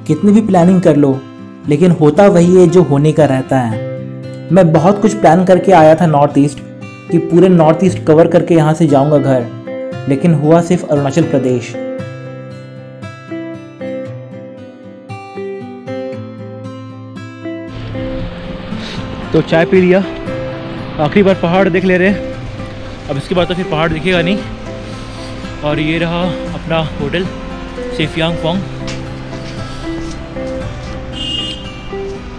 कितनी भी प्लानिंग कर लो, लेकिन होता वही है जो होने का रहता है। मैं बहुत कुछ प्लान करके आया था नॉर्थ ईस्ट, कि पूरे नॉर्थ ईस्ट कवर करके यहाँ से जाऊँगा घर, लेकिन हुआ सिर्फ अरुणाचल प्रदेश। तो चाय पी लिया, आखिरी बार पहाड़ देख ले रहे हैं, अब इसके बाद तो फिर पहाड़ दिखेगा नहीं। और ये रहा अपना होटल सेफियांग फोंग।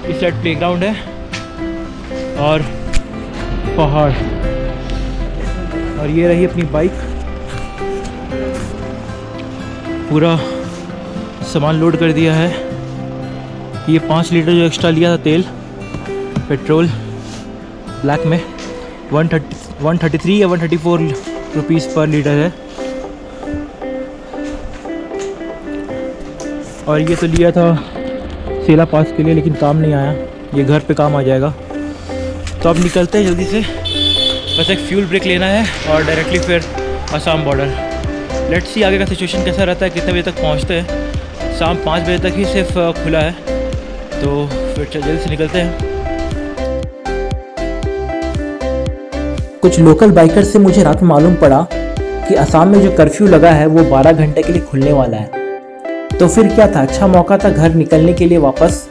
इस साइड प्लेग्राउंड है और पहाड़, और ये रही अपनी बाइक। पूरा सामान लोड कर दिया है। ये 5 लीटर जो एक्स्ट्रा लिया था तेल, पेट्रोल ब्लैक में 133 या 134 रुपीज़ पर लीटर है। और ये तो लिया था सेला पास के लिए, लेकिन काम नहीं आया, ये घर पे काम आ जाएगा। तो अब निकलते हैं जल्दी से, बस एक फ्यूल ब्रेक लेना है और डायरेक्टली फिर असम बॉर्डर। लेट्स सी आगे का सिचुएशन कैसा रहता है, कितने बजे तक पहुंचते हैं। शाम 5 बजे तक ही सिर्फ खुला है, तो फिर जल्दी से निकलते हैं। कुछ लोकल बाइकर से मुझे रात में मालूम पड़ा कि असम में जो कर्फ्यू लगा है वो 12 घंटे के लिए खुलने वाला है। तो फिर क्या था, अच्छा मौका था घर निकलने के लिए वापस।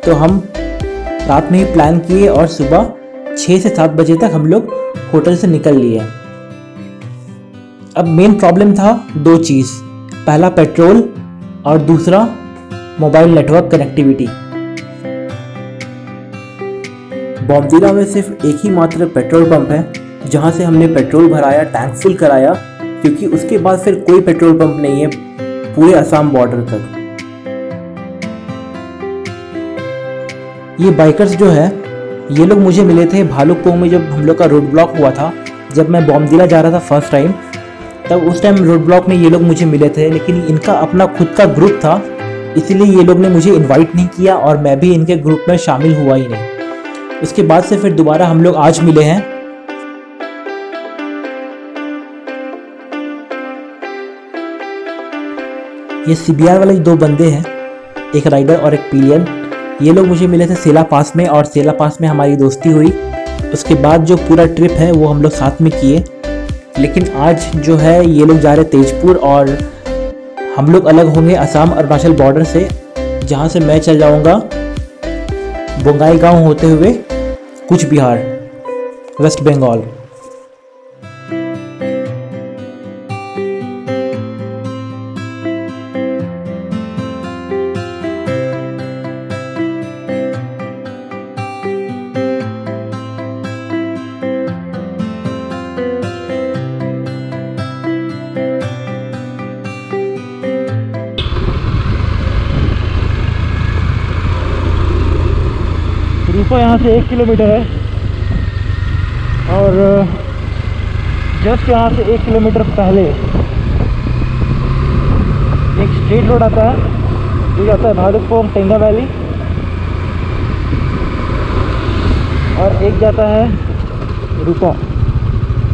तो हम रात में ही प्लान किए और सुबह 6 से 7 बजे तक हम लोग होटल से निकल लिए। अब मेन प्रॉब्लम था 2 चीज़, पहला पेट्रोल और दूसरा मोबाइल नेटवर्क कनेक्टिविटी। बोमदीला में सिर्फ एक ही मात्र पेट्रोल पंप है जहां से हमने पेट्रोल भराया, टैंक फुल कराया, क्योंकि उसके बाद फिर कोई पेट्रोल पंप नहीं है पूरे असम बॉर्डर तक। ये बाइकर्स जो है, ये लोग मुझे मिले थे भालुकपोंग में जब हम लोग का रोड ब्लॉक हुआ था। जब मैं बोमदीला जा रहा था फर्स्ट टाइम, तब उस टाइम रोड ब्लॉक में ये लोग मुझे मिले थे, लेकिन इनका अपना खुद का ग्रुप था, इसीलिए ये लोग ने मुझे इनवाइट नहीं किया और मैं भी इनके ग्रुप में शामिल हुआ ही नहीं। उसके बाद से फिर दोबारा हम लोग आज मिले हैं। ये सीबीआर वाले 2 बंदे हैं, एक राइडर और एक पिलियन। ये लोग मुझे मिले थे सेला पास में, और सेला पास में हमारी दोस्ती हुई। उसके बाद जो पूरा ट्रिप है वो हम लोग साथ में किए। लेकिन आज जो है ये लोग जा रहे तेजपुर, और हम लोग अलग होंगे असम अरुणाचल बॉर्डर से, जहाँ से मैं चल जाऊँगा बोंगाईगांव होते हुए कूच बिहार, वेस्ट बंगाल। रूपा यहाँ से 1 किलोमीटर है, और जस्ट यहाँ से 1 किलोमीटर पहले एक स्ट्रेट रोड आता है जो जाता है भालुकपोंग टेंगा वैली, और एक जाता है रूपा।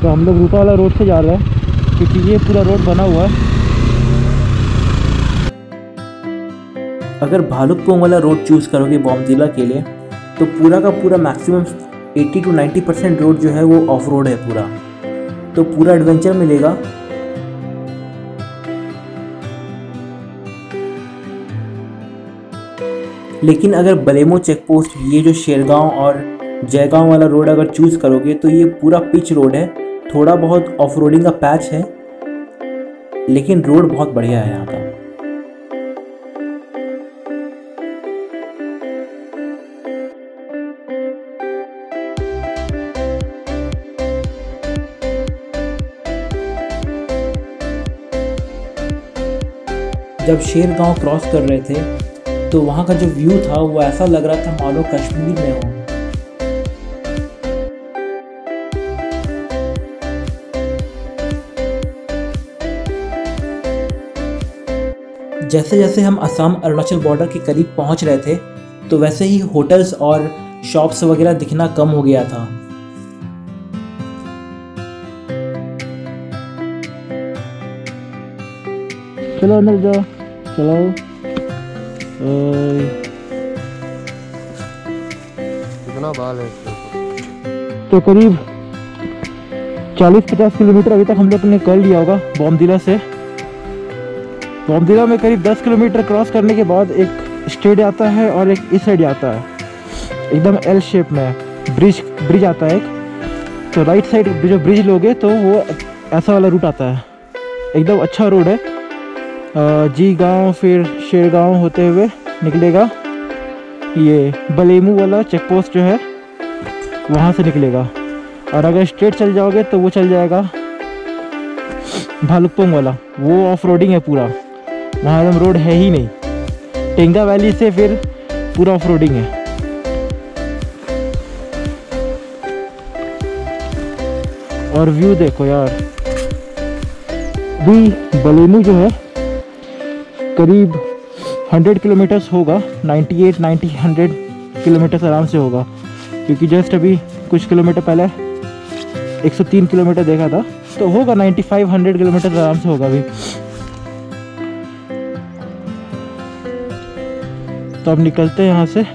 तो हम लोग रूपा वाला रोड से जा रहे हैं, क्योंकि ये पूरा रोड बना हुआ है। अगर भालुकपोंग वाला रोड चूज़ करोगे बोमदीला के लिए, तो पूरा का पूरा मैक्सिमम 80 to 90% रोड जो है वो ऑफ रोड है पूरा, तो पूरा एडवेंचर मिलेगा। लेकिन अगर बलेमो चेक पोस्ट, ये जो शेरगांव और जयगांव वाला रोड अगर चूज़ करोगे, तो ये पूरा पिच रोड है, थोड़ा बहुत ऑफ रोडिंग का पैच है, लेकिन रोड बहुत बढ़िया है यहाँ का। जब शेरगांव क्रॉस कर रहे थे तो वहाँ का जो व्यू था वो ऐसा लग रहा था मानो कश्मीर में हो। जैसे जैसे हम असम अरुणाचल बॉर्डर के करीब पहुँच रहे थे, तो वैसे ही होटल्स और शॉप्स वगैरह दिखना कम हो गया था। चलो अंदर जाओ, चलो। कितना बाल है इसके ऊपर? तो करीब 40-50 किलोमीटर अभी तक हम लोग ने कर लिया होगा बॉमदिला से। बॉमदिला में करीब 10 किलोमीटर क्रॉस करने के बाद एक स्ट्रेट आता है और एक इस साइड आता है, एकदम एल शेप में ब्रिज आता है एक। तो राइट साइड जो ब्रिज लोगे तो वो ऐसा वाला रूट आता है, एकदम अच्छा रोड है। जी गांव फिर शेरगांव होते हुए निकलेगा, ये बलेमू वाला चेक पोस्ट जो है वहाँ से निकलेगा। और अगर स्ट्रेट चल जाओगे तो वो चल जाएगा भालुकपोंग वाला, वो ऑफ रोडिंग है पूरा, वहाँ एकदम रोड है ही नहीं। टेंगा वैली से फिर पूरा ऑफ रोडिंग है। और व्यू देखो यार, भी बलेमू जो है करीब 100 किलोमीटर्स होगा, 98-90-100 किलोमीटर्स आराम से होगा, क्योंकि जस्ट अभी कुछ किलोमीटर पहले 103 किलोमीटर देखा था, तो होगा 95-100 किलोमीटर आराम से होगा अभी। तो अब निकलते हैं यहाँ से।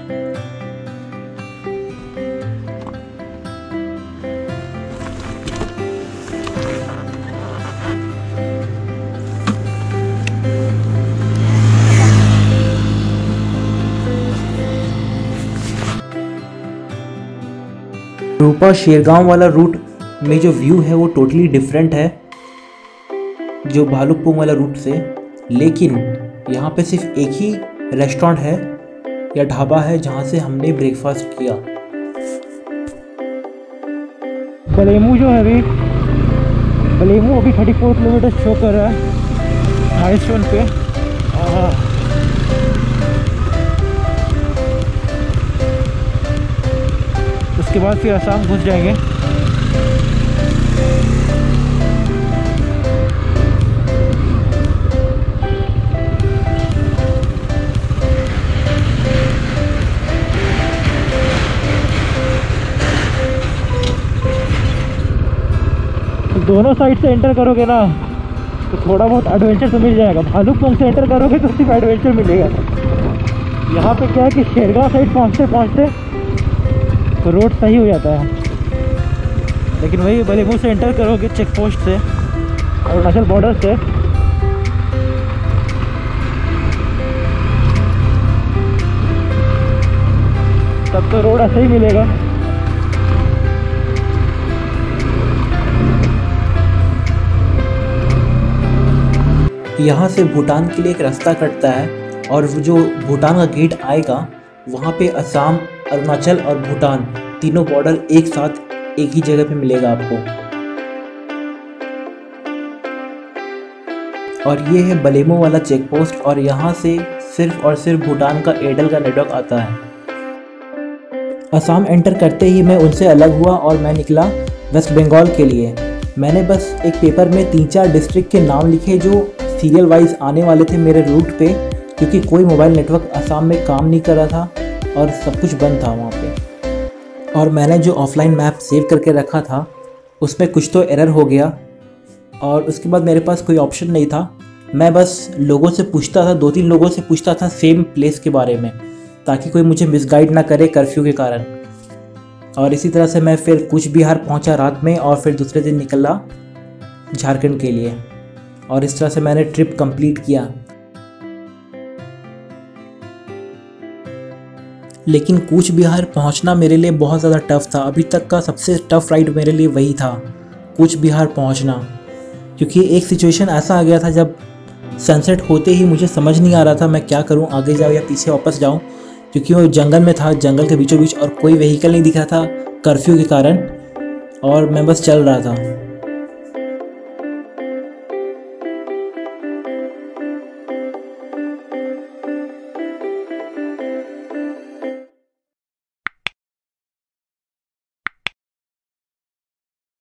रूपा शेरगांव वाला रूट में जो व्यू है वो टोटली डिफरेंट है जो भालुकपोंग वाला रूट से, लेकिन यहाँ पे सिर्फ एक ही रेस्टोरेंट है या ढाबा है जहाँ से हमने ब्रेकफास्ट किया। बलेमू जो है बलेमू अभी 34 किलोमीटर शो कर रहा है माइलस्टोन पे। उसके बाद फिर असम घुस जाएंगे। तो दोनों साइड से एंटर करोगे ना तो थोड़ा बहुत एडवेंचर तो मिल जाएगा। भालुकपोंग से एंटर करोगे तो सिर्फ एडवेंचर मिलेगा। यहाँ पे क्या है कि शेरगांव साइड पहुँचते पहुँचते तो रोड सही हो जाता है, लेकिन वही बलेमू से एंटर करोगे चेक पोस्ट से, अरुणाचल बॉर्डर से, तब तो रोड ऐसा ही मिलेगा। यहाँ से भूटान के लिए एक रास्ता कटता है और वो जो भूटान का गेट आएगा वहाँ पे असम, अरुणाचल और भूटान तीनों बॉर्डर एक साथ एक ही जगह पे मिलेगा आपको। और ये है बलेमू वाला चेक पोस्ट और यहाँ से सिर्फ और सिर्फ भूटान का एयरटेल का नेटवर्क आता है। असम एंटर करते ही मैं उनसे अलग हुआ और मैं निकला वेस्ट बंगाल के लिए। मैंने बस एक पेपर में 3-4 डिस्ट्रिक्ट के नाम लिखे जो सीरियल वाइज आने वाले थे मेरे रूट पे, क्योंकि कोई मोबाइल नेटवर्क असम में काम नहीं कर रहा था और सब कुछ बंद था वहाँ पे। और मैंने जो ऑफलाइन मैप सेव करके रखा था उसमें कुछ तो एरर हो गया और उसके बाद मेरे पास कोई ऑप्शन नहीं था। मैं बस लोगों से पूछता था, 2-3 लोगों से पूछता था सेम प्लेस के बारे में, ताकि कोई मुझे मिसगाइड ना करे कर्फ्यू के कारण। और इसी तरह से मैं फिर कूच बिहार पहुँचा रात में और फिर दूसरे दिन निकला झारखंड के लिए। और इस तरह से मैंने ट्रिप कंप्लीट किया। लेकिन कूच बिहार पहुंचना मेरे लिए बहुत ज़्यादा टफ़ था। अभी तक का सबसे टफ़ राइड मेरे लिए वही था, कूच बिहार पहुंचना, क्योंकि एक सिचुएशन ऐसा आ गया था जब सनसेट होते ही मुझे समझ नहीं आ रहा था मैं क्या करूं, आगे जाऊं या पीछे वापस जाऊं, क्योंकि वो जंगल में था, जंगल के बीचों बीच, और कोई व्हीकल नहीं दिख रहा था कर्फ्यू के कारण, और मैं बस चल रहा था।